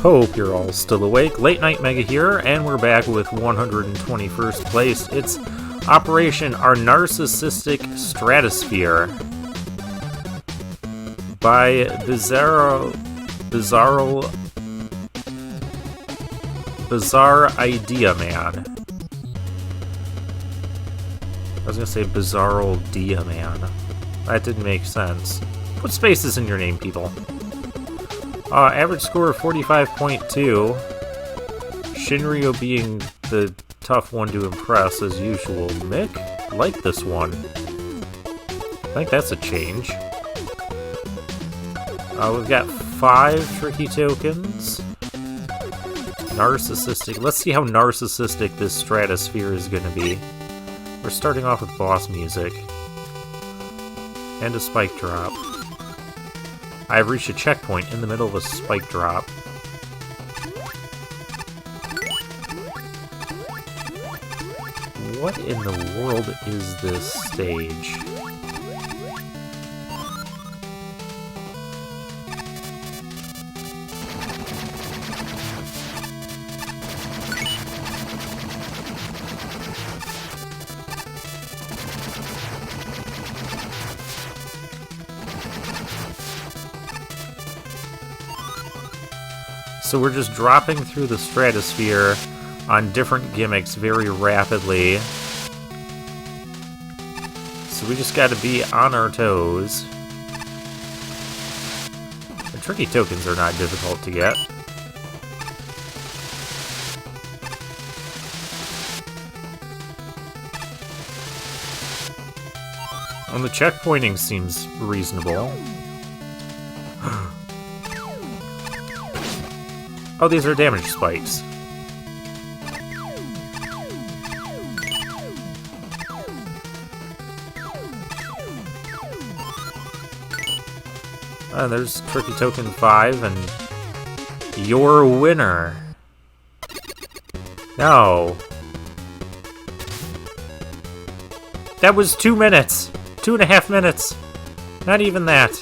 Hope you're all still awake. Late Night Mega here, and we're back with 121st place. It's Operation Our Narcissistic Stratosphere by Bizarre Idea Man. I was gonna say Bizarre Idea Man. That didn't make sense. Put spaces in your name, people. Average score of 45.2. Shinryu being the tough one to impress as usual. Mick, like this one. I think that's a change. We've got 5 tricky tokens. Narcissistic. Let's see how narcissistic this stratosphere is going to be. We're starting off with boss music. And a spike drop. I've reached a checkpoint in the middle of a spike drop. What in the world is this stage? So we're just dropping through the stratosphere on different gimmicks very rapidly. So we just gotta be on our toes. The tricky tokens are not difficult to get. And the checkpointing seems reasonable. Oh, these are damage spikes. There's Tricky Token 5 and your winner. No. That was 2 minutes. 2.5 minutes. Not even that.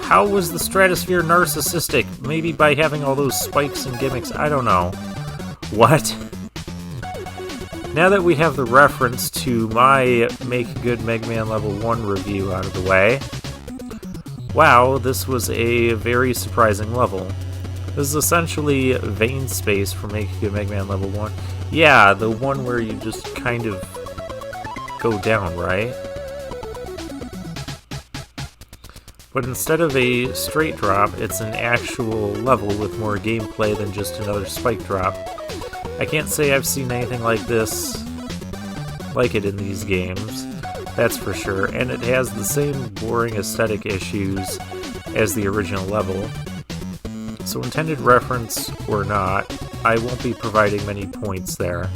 How was the stratosphere narcissistic? Maybe by having all those spikes and gimmicks, I don't know. What? Now that we have the reference to my Make Good Mega Man Level 1 review out of the way, wow, this was a very surprising level. This is essentially vein space for Make Good Mega Man Level 1. Yeah, the one where you just kind of go down, right? But instead of a straight drop, it's an actual level with more gameplay than just another spike drop. I can't say I've seen anything like this, like it in these games, that's for sure, and it has the same boring aesthetic issues as the original level. So intended reference or not, I won't be providing many points there.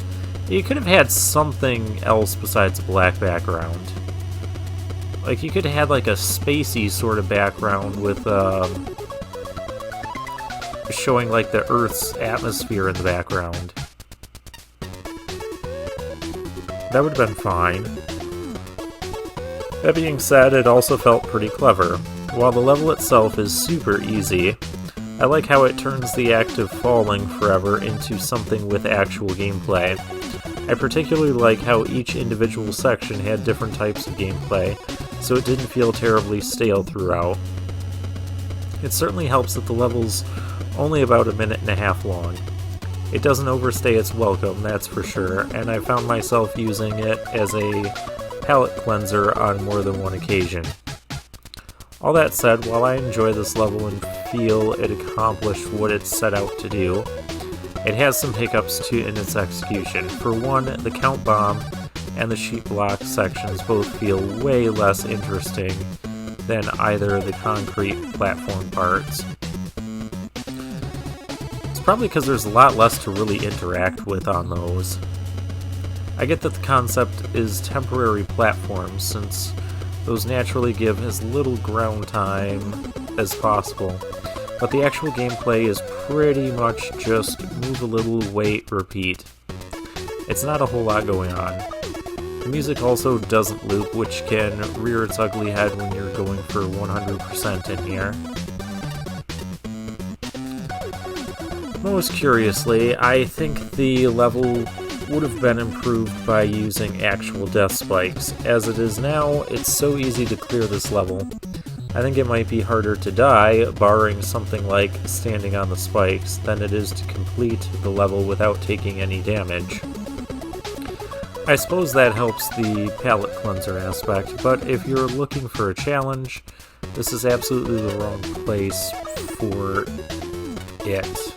You could have had something else besides a black background. Like, you could have had, like, a spacey sort of background with, showing, like, the Earth's atmosphere in the background. That would have been fine. That being said, it also felt pretty clever. While the level itself is super easy, I like how it turns the act of falling forever into something with actual gameplay. I particularly like how each individual section had different types of gameplay, so it didn't feel terribly stale throughout. It certainly helps that the level's only about 1.5 minutes long. It doesn't overstay its welcome, that's for sure, and I found myself using it as a palate cleanser on more than one occasion. All that said, while I enjoy this level and feel it accomplished what it set out to do, it has some hiccups in its execution. For one, the Count Bomb and the Sheep Block sections both feel way less interesting than either of the concrete platform parts. It's probably because there's a lot less to really interact with on those. I get that the concept is temporary platforms, since those naturally give as little ground time as possible, but the actual gameplay is pretty much just move a little, wait, repeat. It's not a whole lot going on. The music also doesn't loop, which can rear its ugly head when you're going for 100% in here. Most curiously, I think the level would have been improved by using actual death spikes. As it is now, it's so easy to clear this level. I think it might be harder to die, barring something like standing on the spikes, than it is to complete the level without taking any damage. I suppose that helps the palate cleanser aspect, but if you're looking for a challenge, this is absolutely the wrong place for it.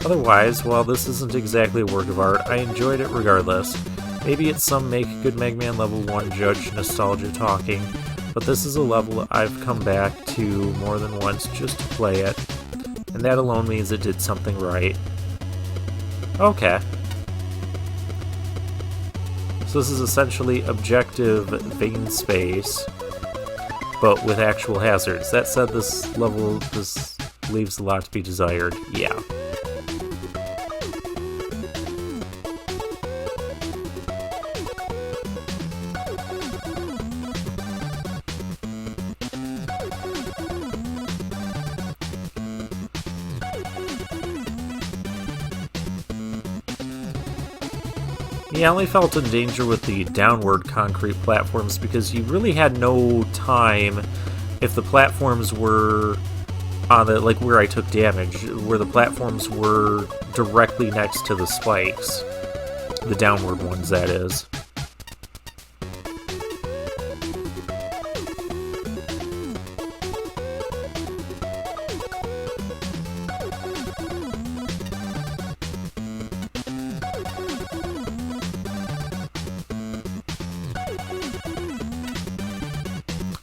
Otherwise, while this isn't exactly a work of art, I enjoyed it regardless. Maybe it's some Make a Good Mega Man Level 1 judge nostalgia talking, but this is a level I've come back to more than once just to play it, and that alone means it did something right. Okay. So this is essentially objective vein space, but with actual hazards. That said, this level leaves a lot to be desired. Yeah. Yeah, I only felt in danger with the downward concrete platforms because you really had no time if the platforms were on the, like where I took damage, where the platforms were directly next to the spikes. The downward ones, that is.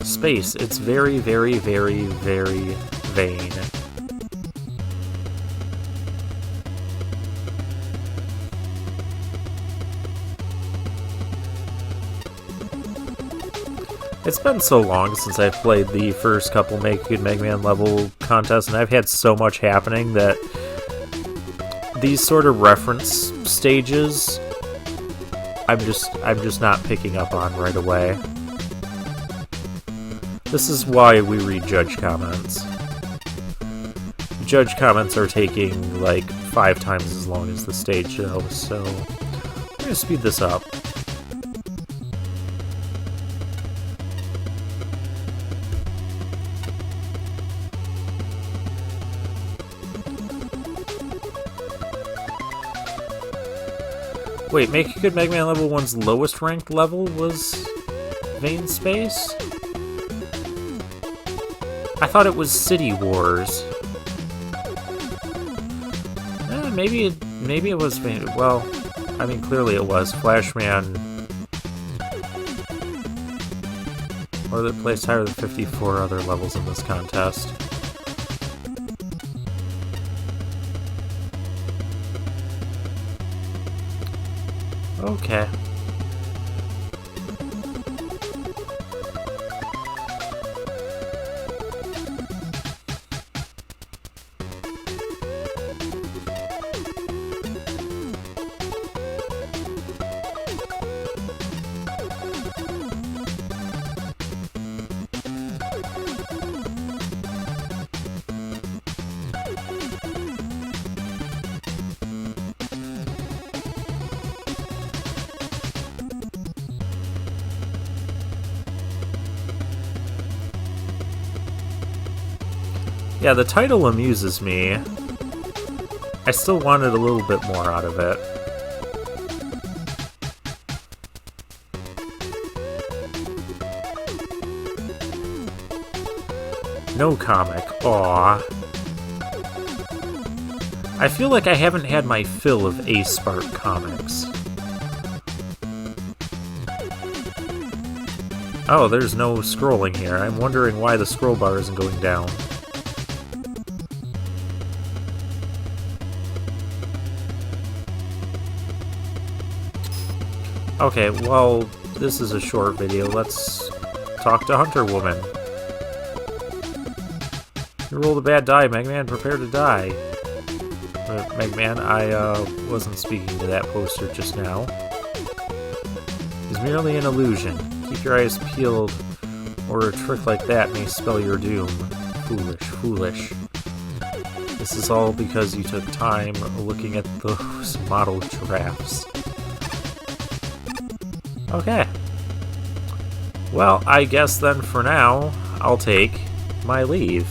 Space. It's very, very, very, very vain. It's been so long since I've played the first couple Make a Good Mega Man level contests, and I've had so much happening that these sort of reference stages I'm just not picking up on right away. This is why we read judge comments. Judge comments are taking like 5 times as long as the stage though, so I'm gonna speed this up. Wait, Make a Good Mega Man Level 1's lowest ranked level was Vein Space? I thought it was City Wars. Maybe it was. Well, I mean, clearly it was Flashman. Or that placed higher than 54 other levels in this contest. Okay. Yeah, the title amuses me. I still wanted a little bit more out of it. No comic. Aww. I feel like I haven't had my fill of A-Spark comics. Oh, there's no scrolling here. I'm wondering why the scroll bar isn't going down. Okay, well, this is a short video. Let's talk to Hunter Woman. You rolled a bad die, Mega Man. Prepare to die. MaGMML, I wasn't speaking to that poster just now. It's merely an illusion. Keep your eyes peeled, or a trick like that may spell your doom. Foolish, foolish. This is all because you took time looking at those model giraffes. Okay. Well, I guess then for now, I'll take my leave.